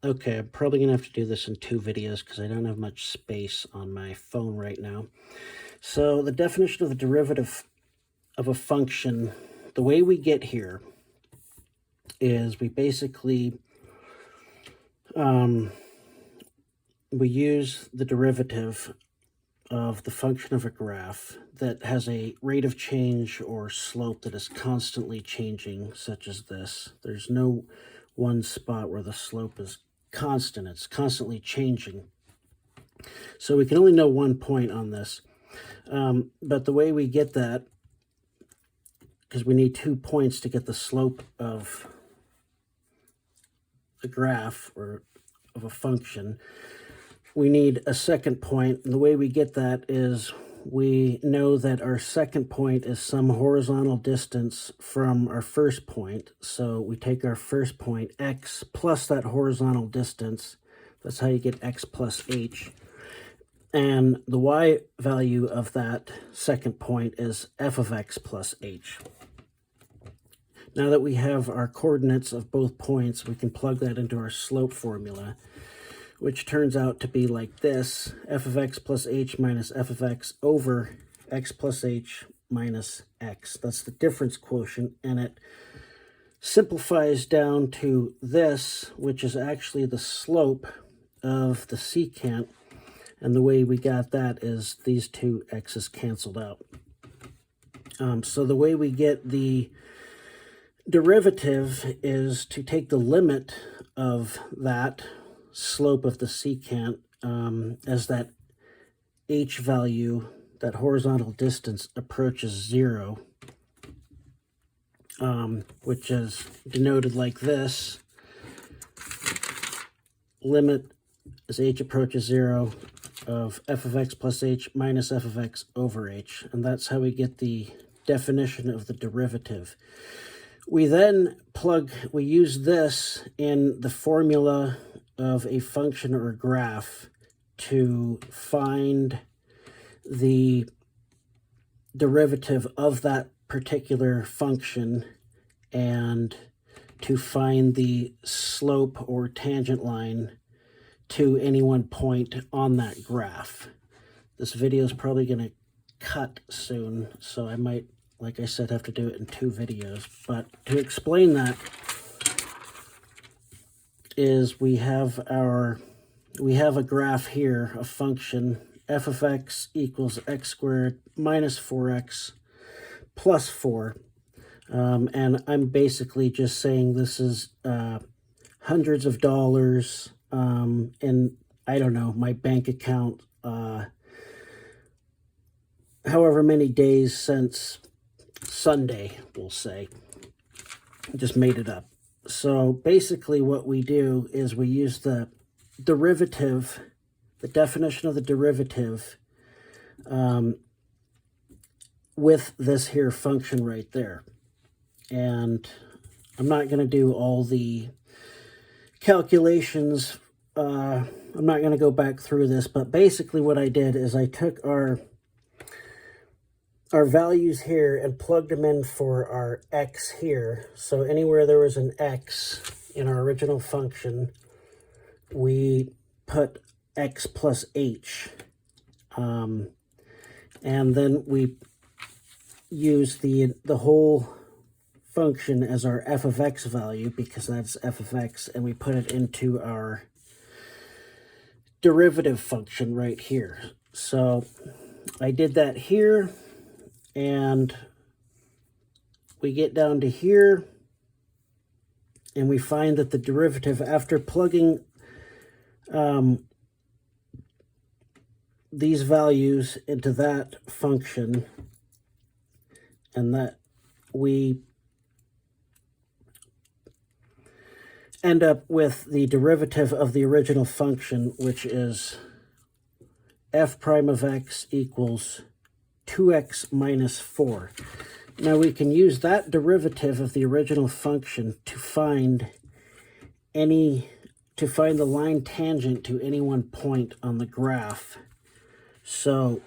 Okay, I'm probably going to have to do this in two videos because I don't have much space on my phone right now. So the definition of the derivative of a function, the way we get here is we basically, we use the derivative of the function of a graph that has a rate of change or slope that is constantly changing, such as this. There's no one spot where the slope is constant. It's constantly changing. So we can only know one point on this. But the way we get that, because we need 2 points to get the slope of a graph or of a function, we need a second point. And the way we get that is we know that our second point is some horizontal distance from our first point. So we take our first point, x, plus that horizontal distance. That's how you get x plus h. And the y value of that second point is f of x plus h. Now that we have our coordinates of both points, we can plug that into our slope formula, which turns out to be like this: f of x plus h minus f of x over x plus h minus x. That's the difference quotient, and it simplifies down to this, which is actually the slope of the secant. And the way we got that is these two x's canceled out. So the way we get the derivative is to take the limit of that slope of the secant as that h value, that horizontal distance, approaches 0, which is denoted like this. Limit as h approaches 0 of f of x plus h minus f of x over h. And that's how we get the definition of the derivative. We then we use this in the formula of a function or a graph to find the derivative of that particular function and to find the slope or tangent line to any one point on that graph. This video is probably going to cut soon, so I might, like I said, have to do it in two videos. But to explain that is we have a graph here, a function, f of x equals x squared minus 4x plus 4. And I'm basically just saying this is hundreds of dollars in, I don't know, my bank account, however many days since Sunday, we'll say. I just made it up. So basically what we do is we use the derivative, the definition of the derivative, with this here function right there. And I'm not going to do all the calculations. I'm not going to go back through this, but basically what I did is I took our values here and plugged them in for our x here. So anywhere there was an x in our original function, we put x plus h. And then we use the whole function as our f of x value, because that's f of x, and we put it into our derivative function right here. So I did that here, and we get down to here, and we find that the derivative, after plugging these values into that function, and that we end up with the derivative of the original function, which is f prime of x equals 2x minus 4. Now we can use that derivative of the original function to find the line tangent to any one point on the graph. So